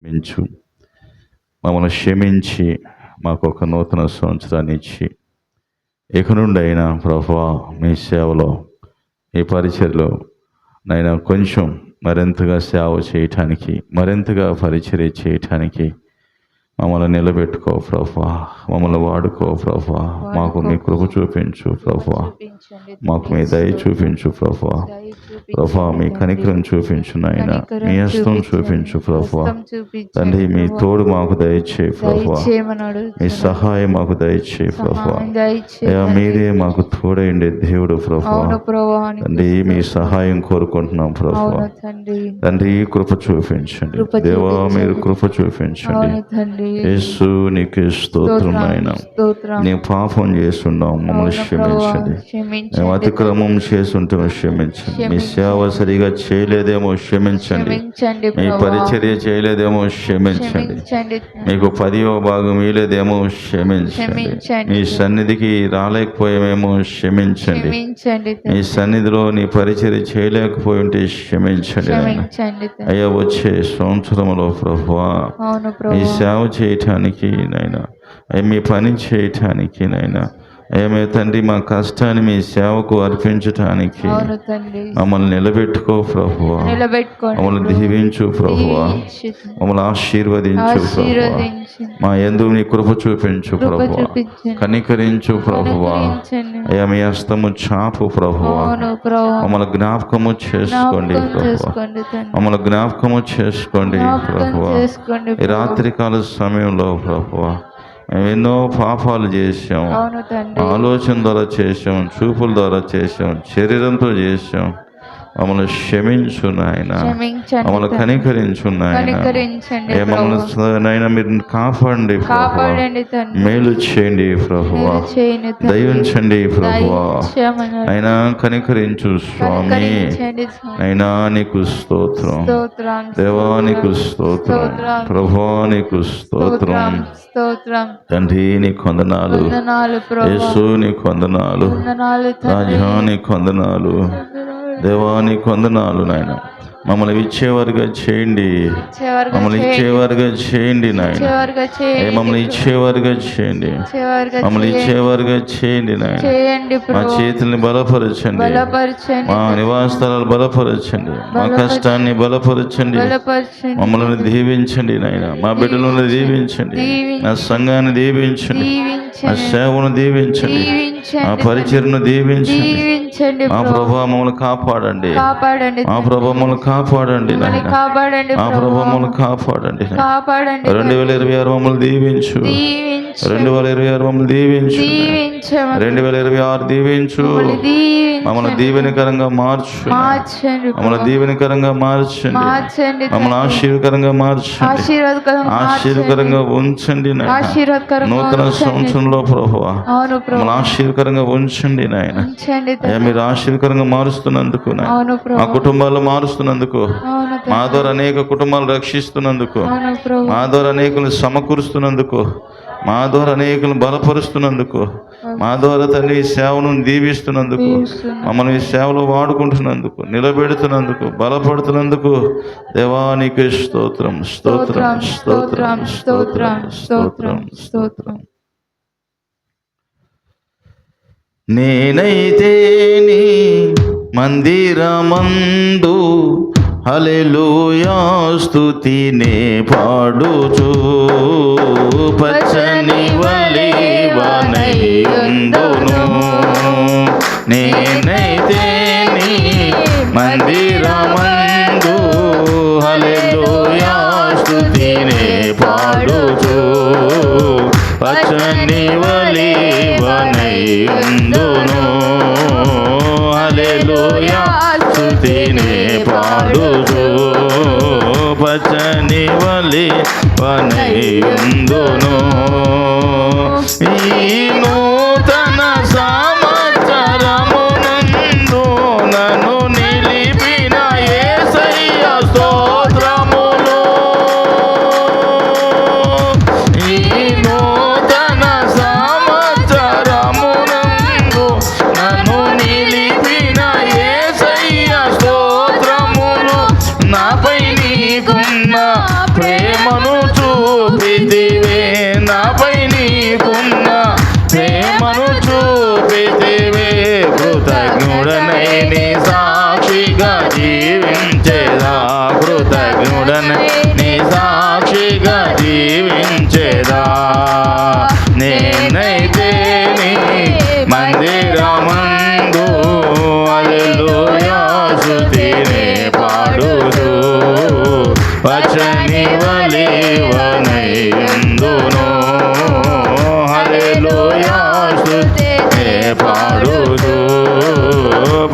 మించు మమ్మల్ని క్షమించి మాకు ఒక నూతన సంవత్సరాన్ని ఇచ్చి ఇక నుండి అయినా ప్రభువా మీ సేవలో ఈ పరిచర్యలో నైనా కొంచెం మరింతగా సేవ చేయటానికి మరింతగా పరిచర్య చేయటానికి మమ్మల్ని నిలబెట్టుకో ప్రభువా, మమ్మల్ని వాడుకో ప్రభువా. మాకు మీ కృప చూపించు ప్రభువా, మాకు మీ దయ చూపించు ప్రభువా. ప్రభువా మీ కనికరం చూపించు నాయన, మీ హస్తం చూపించు ప్రభువా. తండ్రి మీ తోడు మాకు దయచేయి ప్రభువా, మీ సహాయం మాకు దయచేయి ప్రభువా. మీరే మాకు తోడైండే దేవుడు ప్రభువా. తండ్రి మీ సహాయం కోరుకుంటున్నాం ప్రభువా. తండ్రి కృప చూపించండి దేవా, మీరు కృప చూపించండి. యేసు నీకు స్తోత్రం నాయన. నేను పాపం చేస్తున్నాం, మమ్మల్ని క్షమించండి. మేము అతిక్రమం చేస్తుంటే క్షమించండి. మీ సేవ సరిగా చేయలేదేమో క్షమించండి. మీ పరిచర్య చేయలేదేమో క్షమించండి. మీకు 10వ భాగం ఇలేదేమో క్షమించండి. మీ సన్నిధికి రాలేకపోయామేమో క్షమించండి. మీ సన్నిధిలో నీ పరిచర్య చేయలేకపోయి ఉంటే క్షమించండి. అయ్యా వచ్చే సంవత్సరంలో ప్రభువా ఈ సేవ చేయటానికి నైనా, మీ పని చేయటానికి నైనా, ఏమే తండ్రి మా కష్టాన్ని మీ సేవకు అర్పించటానికి మమ్మల్ని నిలబెట్టుకో ప్రభువా. మమ్మల్ని దీవించు ప్రభువా, మమ్మల్ని ఆశీర్వదించు ప్రభువా. మా యందు నీ కృప చూపించు ప్రభువా, కనికరించు ప్రభువా. అయ్యా మీ హస్తము చాపు ప్రభువా. మమ్మల్ని జ్ఞాపకము చేసుకోండి ప్రభువా, మమ్మల్ని జ్ఞాపకము చేసుకోండి ప్రభువా. ఈ రాత్రికాల సమయంలో ప్రభువా మేము ఎన్నో పాపాలు చేసాం, ఆలోచన ద్వారా చేసాం, చూపుల ద్వారా చేసాం, శరీరంతో చేసాం. మమ్మల్ని క్షమించు నాయన, మమ్మల్ని కనికరించు నాయన. మమ్మల్ని నాయన మీరు కాపాడండి ప్రభువా, మేలు చేయండి ప్రభువా, దయించండి ప్రభువా. అయినా కనికరించు స్వామి. అయినా నీకు స్తోత్రం దేవా, నీకు స్తోత్రం ప్రభువా, నీకు స్తోత్రం తండ్రి. నీకు వందనాలు యేసు, నీకు వందనాలు రాజా, నీకు వందనాలు దేవా, నీకు వందనాలు నాయన. మమ్మల్ని ఇచ్చేవారుగా చేయండి, మమ్మల్ని ఇచ్చేవారుగా చేయండి నాయన. మమ్మల్ని ఇచ్చేవారుగా చేయండి, మమ్మల్ని ఇచ్చేవారుగా చేయండి నాయన. మా చేతుల్ని బలపరచండి, మా నివాస స్థలాలు బలపరచండి, మా కష్టాన్ని బలపరచండి, మమ్మల్ని దీవించండి నాయన. మా బిడ్డలను దీవించండి, నా సంఘాన్ని దీవించండి, నా సేవను దీవించండి, మా పరిచర్ను దీవించండి. మా ప్రభా మమ్మల్ని కాపాడండి, మా ప్రభా మమ్మల్ని కాపాడండి నాయన, మా ప్రభా మమ్మల్ని కాపాడండి. 2026 మమ్మల్ని దీవించు, 2026 మమ్మల్ని దీవించు, 2026 దీవించు. మమ్మల్ని దీవెనకరంగా మార్చు, మమ్మల్ని దీవెనకరంగా మార్చండి, మమ్మల్ని ఆశీర్వకరంగా మార్చండి, ఆశీర్వకరంగా ఉంచండి నాయన. నూతన సంవత్సరంలో ప్రభువా మమ్మల్ని ఆశీర్వకరంగా ఉంచండి నాయన. మీరు ఆశీర్వకరంగా మారుస్తున్నందుకు, మా కుటుంబాలు మారుస్తున్నందుకు, మా ద్వారా అనేక కుటుంబాలు రక్షిస్తున్నందుకు, మా ద్వారా అనేకులు సమకూరుస్తున్నందుకు, మా ద్వారా అనేకులను బలపరుస్తున్నందుకు, మా ద్వారా తండ్రి ఈ సేవను దీవిస్తున్నందుకు, మమ్మల్ని ఈ సేవలో వాడుకుంటున్నందుకు, నిలబెడుతున్నందుకు, బలపడుతున్నందుకు దేవా నీకు స్తోత్రం స్తోత్రం స్తోత్రం స్తోత్రం స్తోత్రం స్తోత్రం. నేనైతే నీ మందిరమందు హల్లెలూయా స్తుతినే పాడుచు, పచ్చని వలివనై ఉందును. నేనైతే నీ మందిరమందు హల్లెలూయా స్తుతినే పాడుచు, పచ్చని వలివనై ఉందును. హల్లెలూయా స్తుతినే పాడుచు, పచ్చని వలివనై ఉందును. ఈ నూతన సంవత్సరమునందు నన్ను నిలిపిన యేసయ్య స్తోత్రములు. ఈ నూతన సంవత్సరమునందు నన్ను నిలిపిన యేసయ్య స్తోత్రములు. నాపై నీకున్న ప్రేమ సాక్షిగా జీవించేదా నేనైతే నీ మందిరమందు హల్లెలూయా స్తుతినే పాడుదు పచ్చని వలివనైయుందును హల్లెలూయా స్తుతినే పాడుదు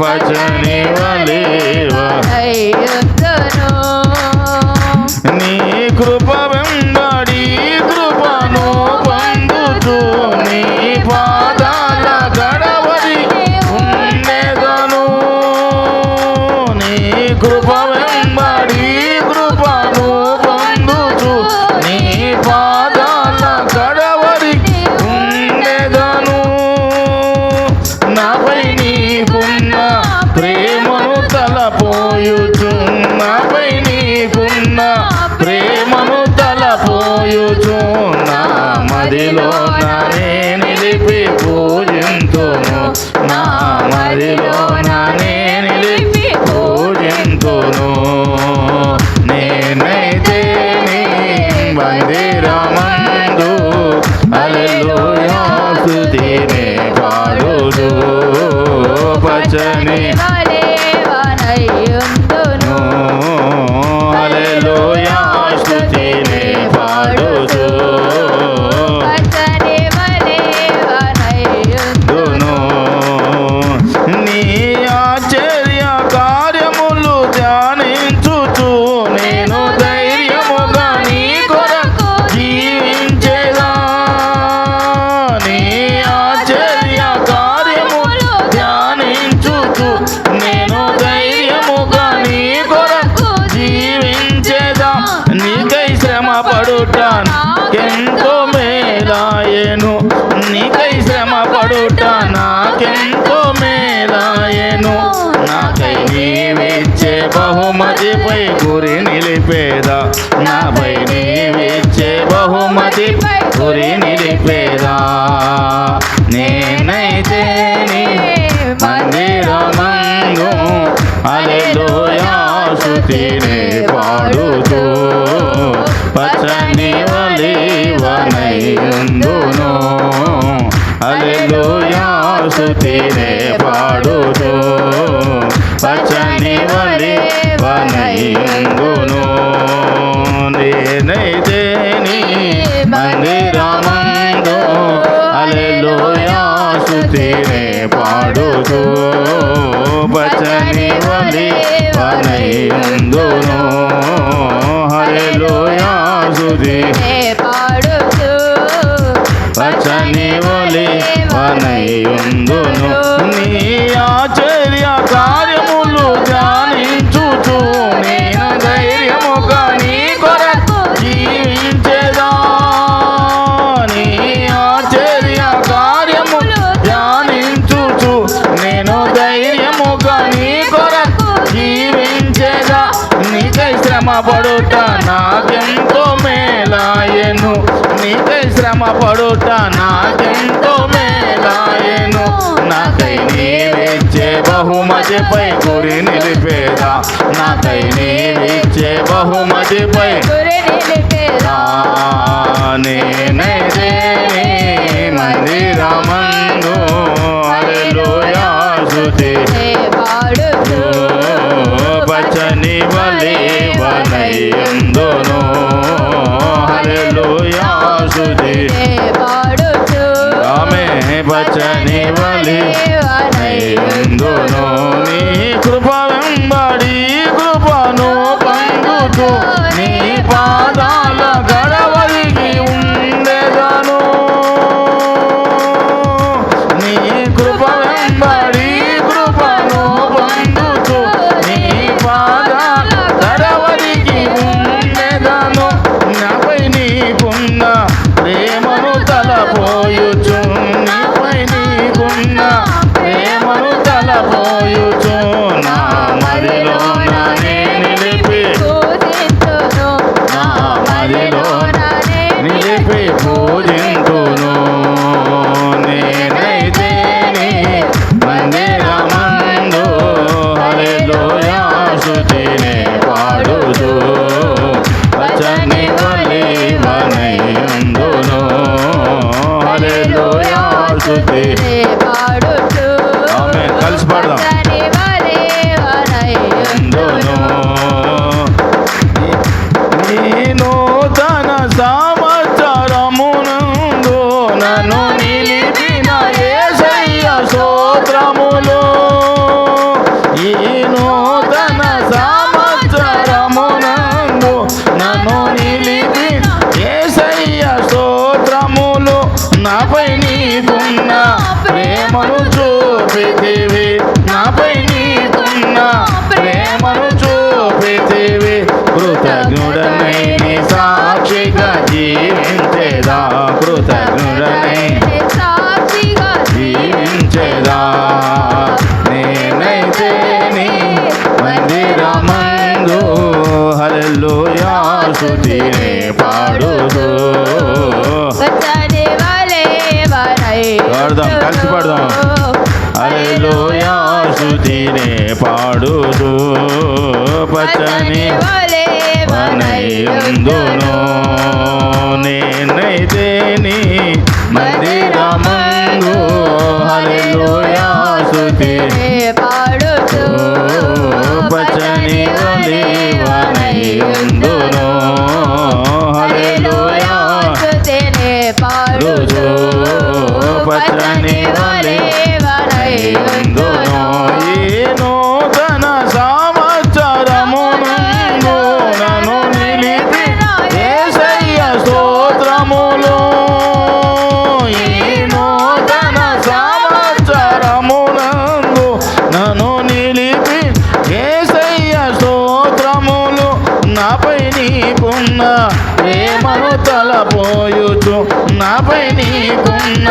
పచ్చని వలివనైయుందును నీ కృప వెంబడి కృపను పొందుతూ నీ పాదాల గడవరికి ఉండెదను నీ కృప వెంబడి కృపను పొందుతూ నీ పాదాల గడవరికి ఉండెదను నాపై నీకున్న ప్రేమను తలపోయుచు నాపై నీకున్న ప్రేమను తలపోయుచు నా మదిలో నానే నిలిపి పూజింతును నా మదిలో నానే నిలిపి పూజింతును నేనైతే నీ మందిరమందు హల్లెలూయా స్తుతినే పాడుదు పచ్చని వలివనైయుందును హల్లెలూయా స్తుతినే పాడుదు పచ్చని వలివనైయుందును నీ ఆశ్చర్య కార్యములు ధ్యానించుచు నేను ధైర్యముగా నీ కొరకు జీవించేదా నీ ఆశ్చర్య కార్యములు ధ్యానించుచు నేను ధైర్యముగా నీ కొరకు జీవించేదా నీకై శ్రమ పడుట నాకెంతో మేలాయెను నీకై శ్రమ పడుట నాకెంతో మేలాయెను నాకై నీవిచ్చే బహుమతిపై గురి నిలిపేదా నాపై నీవిచ్చే బహుమతిపై గురి నిలిపేదా నేనైతే నీ మందిరమందు హల్లెలూయా స్తుతినే పాడుతూ పచ్చని వలివనైయుందును హల్లెలూయా స్తుతినే పాడుతూ పచ్చని వలివనైయుందును నేనైతే నీ మందిరమందు హల్లెలూయా స్తుతినే పాడుతూ పచ్చని వలివనైయుందును హల్లెలూయా స్తుతినే పాడుతూ పచ్చని వలివనైయుందును నీ ఆశ్చర్య కార్యములు ధ్యానించుచు నేను ధైర్యముగా నీ కొరకు జీవించేదా నీ ఆశ్చర్య కార్యములు ధ్యానించుచు నేను ధైర్యముగా నీ కొరకు జీవించేదా నీకై శ్రమ పడుట నాకెంతో మేలాయెను నీకై శ్రమ పడుట నాకెంతో మేలాయెను నాకై నీవిచ్చే బహుమతిపై గురి నిలిపేదా నాకై నీవిచ్చే బహుమతిపై గురి నిలిపేదా నేనైతే నీ మందిరమందు హల్లెలూయా స్తుతినే పాడుదు పచ్చని వలివనైయుందును హల్లెలూయా స్తుతినే పాడుదు ఆమె పచ్చని వలివనైయుందును నీ కృప వెంబడి కృపను పొందుతూ నీ పాదాల గడవరికి ఉండెదను నీ కృప వెంబడి కృపను పొందుతూ నీ పాదాల గడవరికి ఉండెదను నాపై నీకున్న ప్రేమను తలపోయుచు నాపై నీకున్న ప్రేమను తలపోయుచు నా మదిలో నానే నిలిపి పూజింతును స్తుతి. పాడుచు ఆమేన్. కలిసి పాడదాం. పచ్చని వలె వలయుందును. నీ నూతన సంవత్సరమునందు నన్ను నిలిపిన యేసయ్య స్తోత్రములు. ఈ నూతన సంవత్సరమునందు నన్ను నిలిపిన యేసయ్య స్తోత్రములు. నాపై నీకున్న ప్రేమను చూపితివి, నాపై నీకున్న ప్రేమను చూపితివి. కృతజ్ఞుడనై నీ సాక్షిగా జీవించేదా, కృతజ్ఞుడనై సాక్షిగా జీవించేదా. నేనైతే నీ మందిరమందు హల్లెలూయా స్తుతిని పాడుదు. పచ్చని వలె పాడదాం, కలిసి పాడదాం. హల్లెలూయా స్తుతిని పాడుదు. పచ్చని వనయుందును నేనైతే నీ మందిరమందు హల్లెలూయా స్తుతిని పాడుచు పచ్చని వనయుందును హల్లెలూయా పాడుచు పచ్చని వనయుందును. ఈ నూతన సంవత్సరమునందు నన్ను నిలిపిన యేసయ్య స్తోత్రములు. ఈ నూతన సంవత్సరమునందు నన్ను నిలిపి యేసయ్య స్తోత్రములు. నాపై నీకున్న ప్రేమను తలపోయుచు, నాపై నీకున్న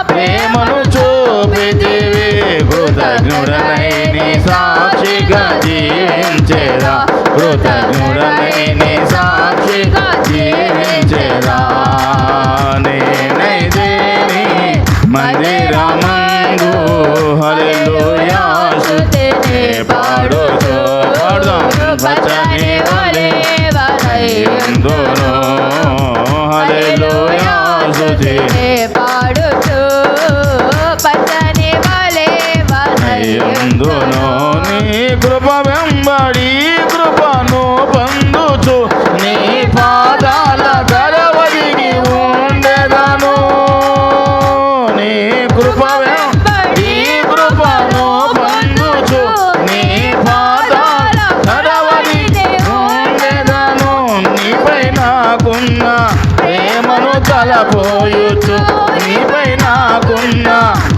ప్రేమను చూపితివి. కృతజ్ఞుడనై నీ సాక్షిగా జీవించేదా, కృతజ్ఞుడనై నీ సాక్షిగా జీవించేదా. నేనైతే నీ మందిరమందు హల్లెలూయా స్తుతిని పాడుచు. పాడుదాం. పచ్చని వలయుందును హల్లెలూయా స్తుతిని పాడుచు పచ్చని వలె వలయుందును. నీ కృప వెంబడి కృపను పొందుచు నీ పాదాల గరవదిగి ఉండెదను. నీ కృప వెంబడి కృపను పొందుచు నీ పాదాల గరవదిగి ఉండెదను. నీపై నాకున్న ప్రేమను తలపోయుచు, నీపై నాకున్న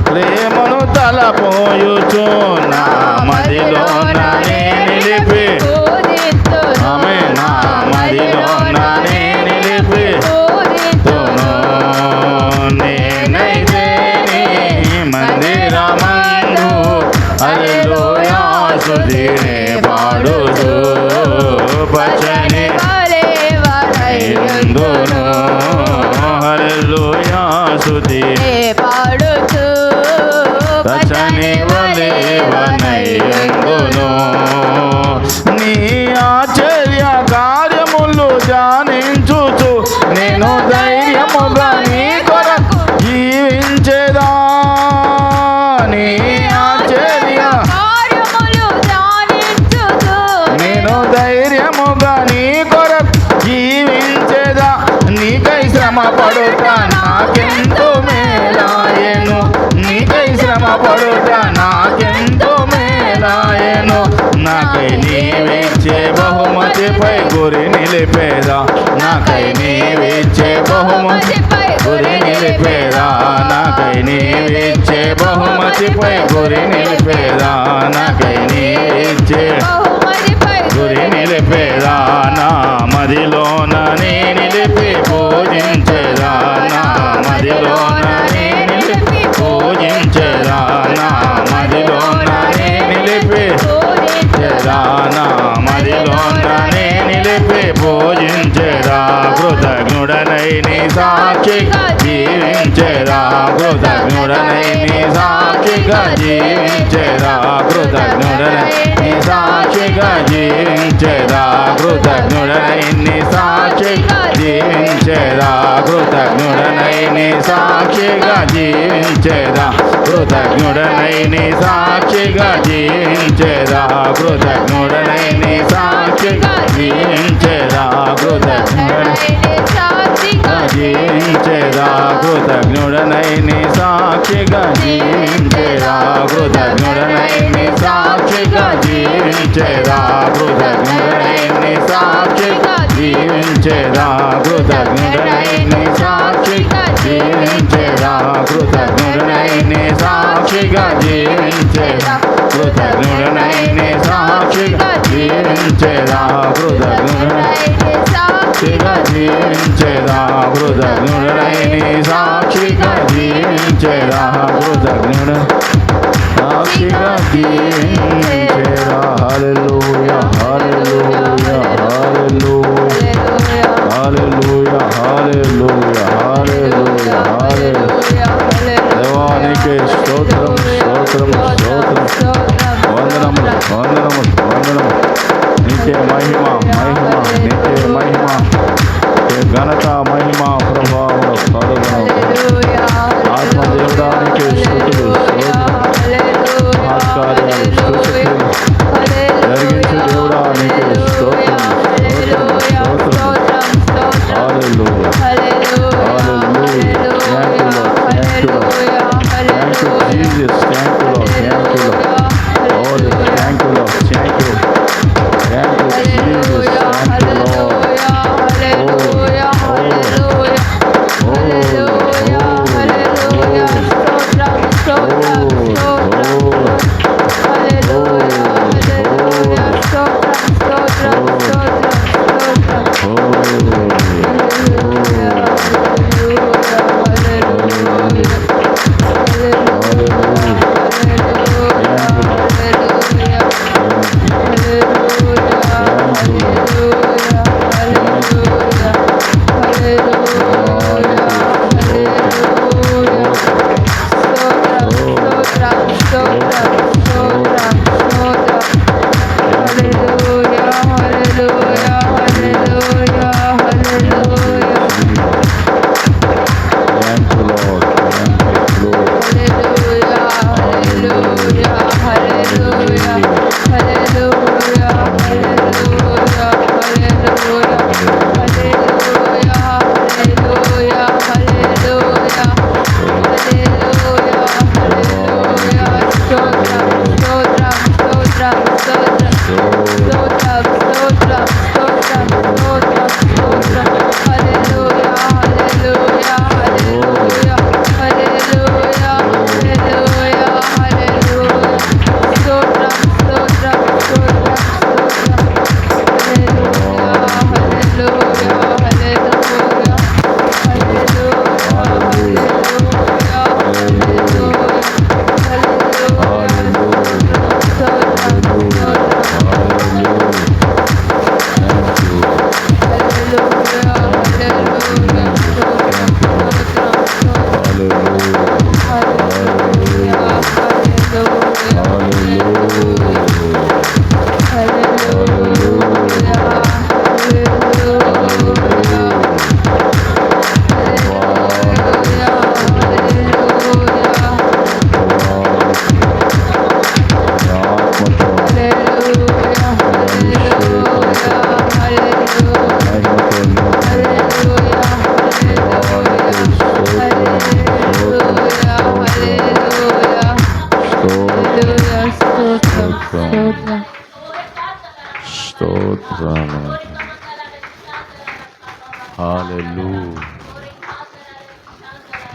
ప్రేమను తలపోయుచు. నా మదిలోన నే నిలిపి ఆమె, నా మదిలోన నే నిలిపి నేనైతే నీ మందిరమందు హల్లెలూయా స్తుతిని పాడుచు. పచ్చని వలయుందును హల్లెలూయా స్తుతిని పాడుచు పచ్చని వలయుందును. నీ ఆశ్చర్య కార్యములు ధ్యానించుచు నేను ధైర్యముగా నీ కొరకు జీవించేదా. నీ ఆశ్చర్య కార్యములు ధ్యానించుచు నేను ధైర్యముగా నీ కొరకు జీవించేదా. నీకై శ్రమ పడుట నాకెంతో మేలాయెను, నీకై శ్రమ పడుట నాకెంతో మేలాయెను. నాకై నీవిచ్చే బహుమతిపై గురి నిలిపేదా, నాకై నీవిచ్చే బహుమతిపై గురి నిలిపేదా. నాకై నీవిచ్చే బహుమతిపై గురి నిలిపేదా, నాకై నీవిచ్చే బహుమతిపై గురి నిలిపేదా. నా మదిలోన నే నిలిపి పూజించేదా, నా మదిలోన నే నిలిపి పూజించేదా. నా మదిలోన నే నిలిపి పూజించేదా, నా మదిలోన నే నిలిపి పూజించేదా. కృతజ్ఞుడనై నీ సాక్షిగా జీవించేదా, కృతజ్ఞుడనై నీ సాక్షిగా జీవించేదా. కృతజ్ఞుడనై నీ సాక్షిగా జీవించేదా, కృతజ్ఞుడనై నీ సాక్షిగా జీవించేదా. జీవించేదా కృతజ్ఞుడనై నీ సాక్షిగా జీవించేదా కృతజ్ఞుడనై నీ సాక్షిగా జీవించేదా కృతజ్ఞుడనై నీ సాక్షిగా జీవించేదా కృతజ్ఞుడనై జీవించేదా కృతజ్ఞుడనై నీ సాక్షిగా జీవించేదా కృతజ్ఞుడనై నీ సాక్షిగా జీవించేదా కృతజ్ఞుడనై నీ సాక్షిగా జీవించేదా కృతజ్ఞుడనై నీ సాక్షిగా జీవించేదా కృతజ్ఞుడనై నీ సాక్షిగా జీవించేదా కృతజ్ఞుడనై నీ సాక్షిగా జీవించేదా కృతజ్ఞుడనై సాక్షిగా జీవించేదా కృతజ్ఞుడనై నీ సాక్షిగా జీవించేదా కృతజ్ఞుడ సాక్షిగా జీవించేదా హల్లెలూయా హల్లెలూయా హల్లెలూయా హల్లెలూయా హల్లెలూయా హల్లెలూయా హల్లెలూయా దేవానికి స్తోత్రం స్తోత్రం స్తోత్రం వందనములు వందనములు వందనములు నీకే మహిమ మహిమ నీకే మహిమ ఘనత మహిమ ప్రభావం కలుగును ఆత్మదేవుడానికి స్తుతులు ఆత్కార్యాలు స్తుతులు జరిగించు దేవుడానికి స్తోత్రం స్తోత్రం స్తోత్రం hallelujah hallelujah thank you Jesus thank you Lord thank you Lord thank you Jesus thank you Lord స్తోత్రాలు hallelujah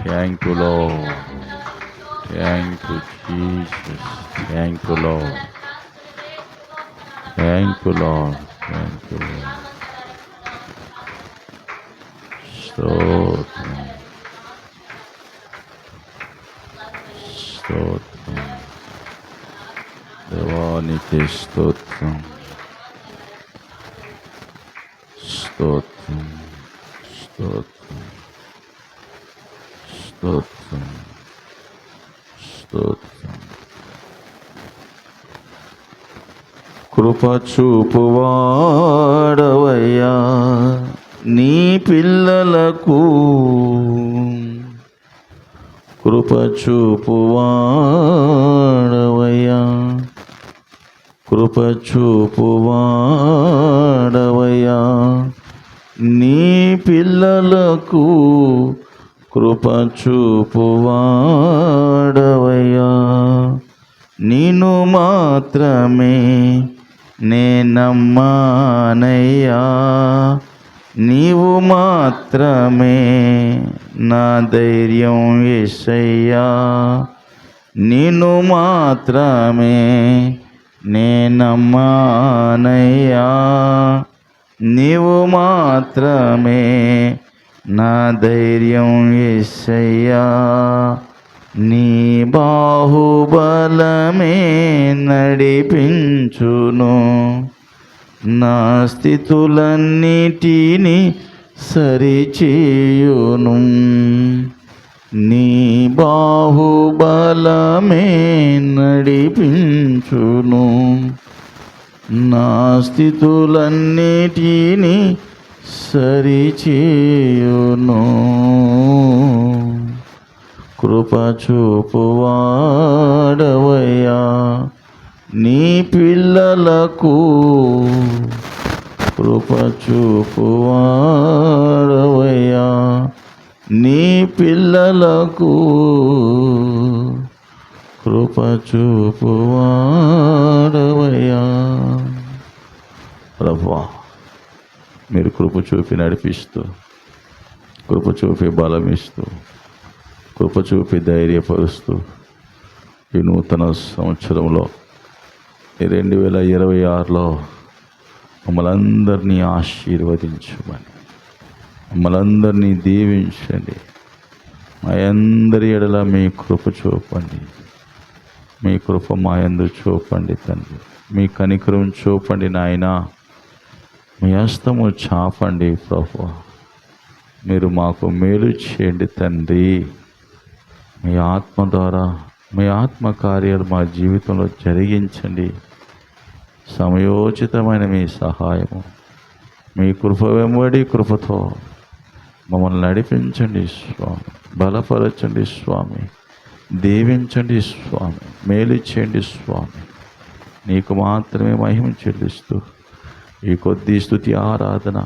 thank you lord thank you Jesus thank you lord thank you lord thank you lord స్తోత్రం స్తోత్రం దేవానికి స్తోత్రం స్తోత్రం స్తోత్రం స్తోత్రం స్తోత్రం కృప చూపువాడవయ్యా నీ పిల్లలకు కృప చూపువాడవయ్యా, కృప చూపువాడవయ్యా, నీ పిల్లలకు కృప చూపువాడవయ్యా. నిన్ను మాత్రమే నేనమ్మానయ్యా, నీవు మాత్రమే నా ధైర్యం యేసయ్యా, నిన్ను మాత్రమే నేనమ్మానయ్యా, నీవు మాత్రమే నా ధైర్యం యేసయ్యా. నీ బాహుబలమే నడిపించును, నా స్థితులన్నిటినీ సరిచేయును. నీ బాహుబలమే నడిపించును, నా స్థితులన్నిటినీ సరిచేయును. కృప చూపువాడవయ్యా, నీ పిల్లలకు కృప చూపువాడవయ్యా, నీ పిల్లలకు కృప చూపువాడవయ్యా. ప్రభువా, మీరు కృప చూపి నడిపిస్తూ, కృప చూపి బలమిస్తూ, కృప చూపి ధైర్యపరుస్తూ ఈ నూతన సంవత్సరంలో ఈ 2026లో మమ్మల్ని అందరినీ ఆశీర్వదించమని, మమ్మల్ని అందరినీ దీవించండి. మా అందరి ఎడల మీ కృప చూపండి, మీ కృప మా యందు చూపండి తండ్రి. మీ కనికరం చూపండి నాయనా, మీ హస్తము చాపండి ప్రభువా. మీరు మాకు మేలు చేయండి తండ్రి. మీ ఆత్మ ద్వారా మీ ఆత్మ కార్యాలు మా జీవితంలో జరిగించండి. సమయోచితమైన మీ సహాయము, మీ కృప వెంబడి కృపతో మమ్మల్ని నడిపించండి స్వామి, బలపరచండి స్వామి, దీవించండి స్వామి, మేలు చేయండి స్వామి. నీకు మాత్రమే మహిమ చెల్లిస్తూ ఈ కొద్ది స్తుతి ఆరాధన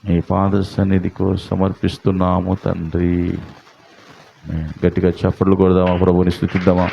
మీ పాద సన్నిధికి సమర్పిస్తున్నాము తండ్రి. గట్టిగా చప్పట్లు కొడదామా, ప్రభుని స్తుతిద్దామా.